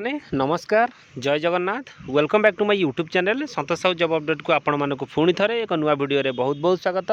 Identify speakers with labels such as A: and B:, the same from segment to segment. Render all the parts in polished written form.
A: माने नमस्कार जय Jagannath welcome back to my YouTube channel Santosh Sahu job update को आपण मानक पुणी थे एक नुआ वीडियो रे बहुत बहुत स्वागत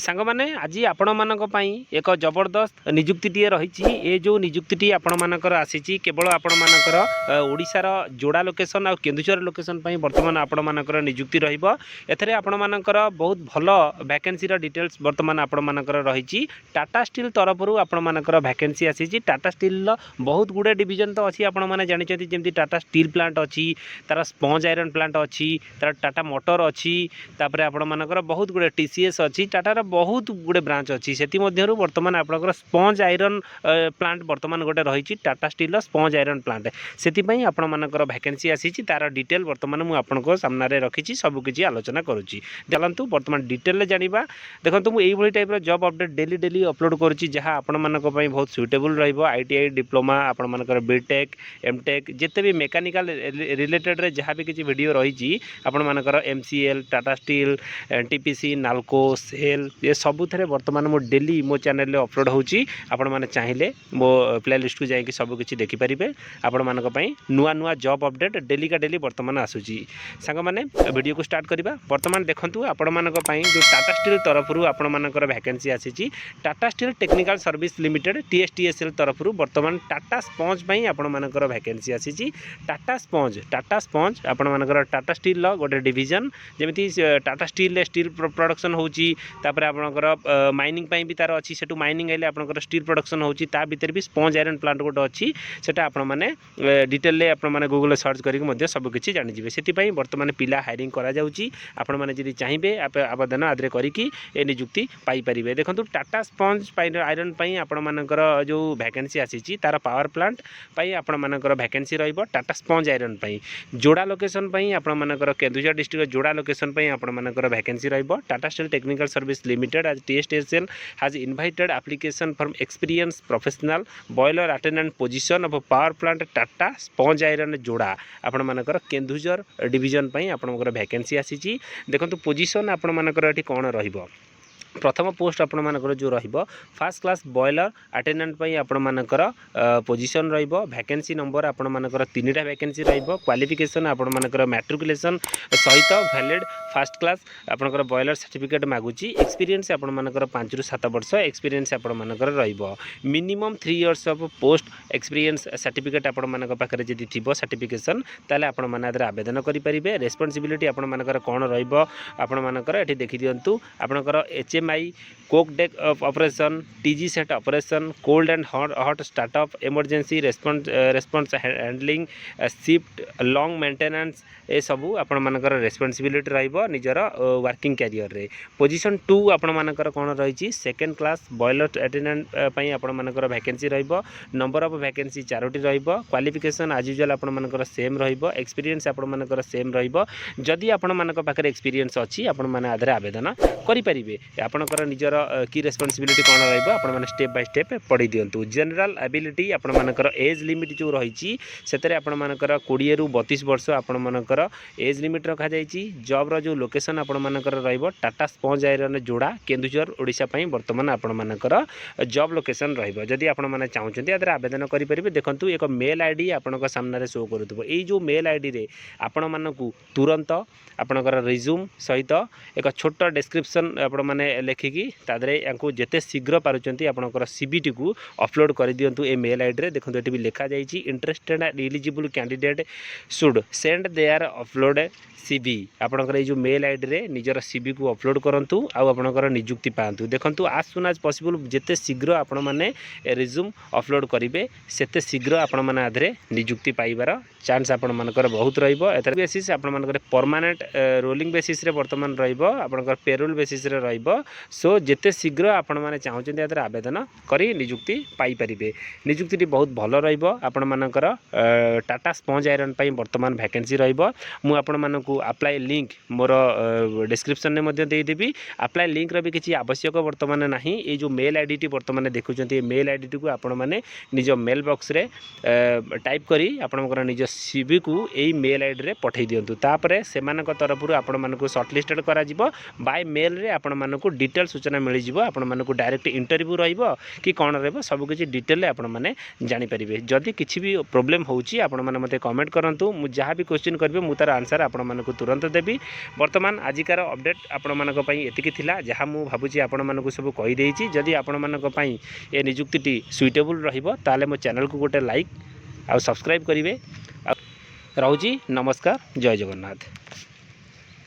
A: सांग माने आज आपण मानक पई एक जबरदस्त नियुक्ति रही ए जो नियुक्ति आपण मानकर आसी केवल आपण मानकर ओडिशार जोड़ा लोकेशन आ केन्दुझर लोकेशन पई वर्तमान आपण मानकर नियुक्ति रहिबो एथरे आपण मानकर बहुत भल वैकेंसी रो डिटेल्स वर्तमान आपण मानकर रही टाटा स्टील तरफरु आपण मानकर वैकेंसी आसी टाटा स्टील बहुत गुडे डिविजन तो अच्छी आपण माने जानि जमी टाटा स्टील प्लांट अच्छी तार स्पंज आयरन प्लांट अच्छी तार टाटा मोटर अच्छी तापर आपण मानकर बहुत गुडे टीसीएस अच्छी टाटार बहुत गुडे ब्रांच अच्छी से वर्तमान आपनकर स्पंज आयरन प्लांट वर्तमान गोटे रही Tata steel sponge iron plant से आपण मानकर वैकेंसी आसी तार डिटेल वर्तमान मुझे आपन सामने रखी सबकि आलोचना करुँची चलतु वर्तमान डिटेल जाना देखो मुझे type job update daily daily upload करुँची जहाँ आपण मानक बहुत सुइटेबल रईटीआई डिप्लोमा आपण मानकर बीटेक एमटेक जिते भी मेकानिकल रिलेटेड रे जहाँ भी किसी वीडियो रही आपण मानकर MCL Tata steel TPC NALCO SAIL ये सबू थे वर्तमान मो डेली मो चैनल रे अपलोड होची आपण माने चाहिए मो प्लेलिस्ट को जाकि सबकि देखिपारे आपण मानक पई नुआ नुआ जॉब अपडेट डेली का डेली वर्तमान आसूची सांग माने वीडियो को स्टार्ट करबा वर्तमान देखंतु आपण मानक पई जो टाटा स्टील तरफरु आपण मानकर वैकेंसी आसीची Tata steel technical service limited TSTSL तरफरु वर्तमान टाटा स्पंज पई आपण मानकर वैकेंसी आसीची टाटा स्पंज आपण मानकर टाटा स्टील गोटे डिविजन जेमिति टाटा स्टील प्रोडक्शन होची तापर आपनकर माइनिंग पई भी तार अछि सेटु माइनिंग आइले आपनकर स्टील प्रोडक्शन होची ता भीतर भी स्पंज आयरन प्लांट गोटे अछि सेटा आपण माने डिटेल ले आपण माने गूगल सर्च करके मध्य सब किछि जानि जिवे सेति पई वर्तमान पिला हायरिंग करा जाउची आपण माने जदि चाहिबे आवेदन आदरे करिकि ए नियुक्ति पाई परिबे देखंतु टाटा स्पंज आयरन पई आपण मानकर जो वैकेंसी आसीची तार पावर प्लांट पई आपण मानकर वैकेंसी रहिबो टाटा स्पंज आयरन पई जोड़ा लोकेशन पई आपण मानकर केन्दुझर डिस्ट्रिक्ट जोड़ा लोकेशन पई आपण मानकर वैकेंसी रहिबो Tata steel technical service limited as TSTSL has invited application from experience professional boiler attendant position of power plant Tata sponge iron जोड़ा आपण मानकर केन्दुझर डिवीजन पई आपण मानकर वैकेंसी आसीची देखंतु पोजीशन आपण मानकर एठी कोन रहिबो प्रथम पोस्ट आपण मानकर जो रहिबो फर्स्ट क्लास बॉयलर अटेंडेंट पई आपण मानकर पोजीशन रहिबो वैकेंसी नंबर आपण मानकर 3टा वैकेंसी रहिबो क्वालिफिकेशन आपण मानकर मैट्रिकुलेशन सहित वैलिड फर्स्ट क्लास आपनकर बॉयलर सर्टिफिकेट मागुची एक्सपीरियंस आपण मानकर 5 रु 7 वर्ष एक्सपीरियंस आपण मानकर रहिबो minimum 3 years of post experience certificate आपण मानकर पाखरे जदि थिबो सर्टिफिकेशन ताले आपण माने आदर आवेदन करि परिबे रेस्पोंसिबिलिटी आपण मानकर कोन रहिबो आपण मानकर एठी देखि दियंतु आपनकर HMI coke deck operation TG set operation cold and hot startup emergency response handling shift long maintenance ए सबू आपण मानकर रेस्पोंसिबिलिटी रहिबो निजर वर्किंग कैरियर रे पोजीशन 2 आपण मानकर कोन रहिची सेकंड क्लास बॉयलर अटेंडेंट पई आपण मानकर वैकेंसी रहिबो नंबर ऑफ वैकेंसी 4टी रहिबो क्वालिफिकेशन एज यूजुअल आपण मानकर सेम रहिबो एक्सपीरियंस आपण मानकर सेम रहिबो जदि आपण मानकर पाखरे एक्सपीरियंस अछि आपण माने आधार आवेदन करि परिबे आपनकर निजर की रेस्पोंसिबिलिटी कोन रहिबो आपण माने स्टेप बाय स्टेप पढि दियंतु जनरल एबिलिटी आपण मानकर एज लिमिट जो रहिची सेतरे आपण मानकर 20 रु 32 वर्ष आपण मानकर एज लिमिट रखा जाइची जॉब रो जो लोकेशन आपण मानकर रहिबो टाटा स्पंज आयरन जोड़ा केन्दुझर ओडिशा पई वर्तमान आपण मानकर जॉब लोकेशन रहिबो जदि आपण माने चाहुचंती आदर आवेदन करि परिबे देखंतु एक मेल आईडी आपनक सामने रे शो करथबो एई जो मेल आईडी रे आपण मानकु तुरंत आपनकर रिज्यूम सहित एक छोट डिस्क्रिप्शन आपण माने लेखिकी तादरे यांकु जेते शीघ्र पारुचंती आपनकर सीबीटी को अपलोड कर दियंतु ए मेल आईडी रे देखंतु एटी भी लिखा जाइची interested and eligible candidate should send their upload CV आपनकर जो मेल आईडी रे निजर सीबी को अपलोड करंतु आ आपनकर नियुक्ति पांतु देखंतु आज सुन आज पॉसिबल जेते शीघ्र आपण माने रिज्यूम अपलोड करिवे सेते शीघ्र आपण माने आधरे नियुक्ति पाइबार चांस आपण मानकर बहुत रहिबो एतर बेसिस आपण मानकर परमानेंट रोलिंग बेसिस रे वर्तमान रहिबो आपनकर पेरोल बेसिस रे रहिबो सो जेते शीघ्र आपण माने चाहुचंती आदर आवेदन करी नियुक्ति पाई परिबे नियुक्ति बहुत भलो रहिबो आपण मानकर टाटा स्पंज आयरन पई वर्तमान वैकेंसी रहिबो मु आपण मानकु अप्लाई लिंक मोर डिस्क्रिप्शन ने मध्य दे देबी अप्लाई लिंक रे भी किछि आवश्यक वर्तमान नाही ए जो मेल आईडी टी वर्तमान देखुचंती मेल आईडी टी को आपण माने निज मेल बॉक्स रे टाइप करी आपण निज सीवी को एई मेल आईडी रे पठै दियंतु तापरे सेमानक तरफरु आपण मानकु शॉर्टलिस्टेड करा जिवो बाय मेल रे आपण मानकु डिटेल सूचना मिल जाव आपको डायरेक्ट इंटरव्यू रहिबो कि कौन रहिबो सबकिछि डिटेल आपण मैंने जानीपारे जदि किसी भी प्रोब्लेम होउची आपण मैंने मते कमेंट करंतु मु जहाँ भी क्वेश्चन करिवे मु तार आंसर आपण मानकु तुरंत देबी। वर्तमान आजिकार अपडेट आपण मानक पई एतिकी थिला जहाँ मु भाबुची आपण मानकु सब कहि देइची। जदि आपण मानक पई ए नियुक्तिटी सुइटेबल रहिबो ताले मो चैनल को गोटे लाइक आ सब्सक्राइब करिवे। रहूची नमस्कार, जय जगन्नाथ।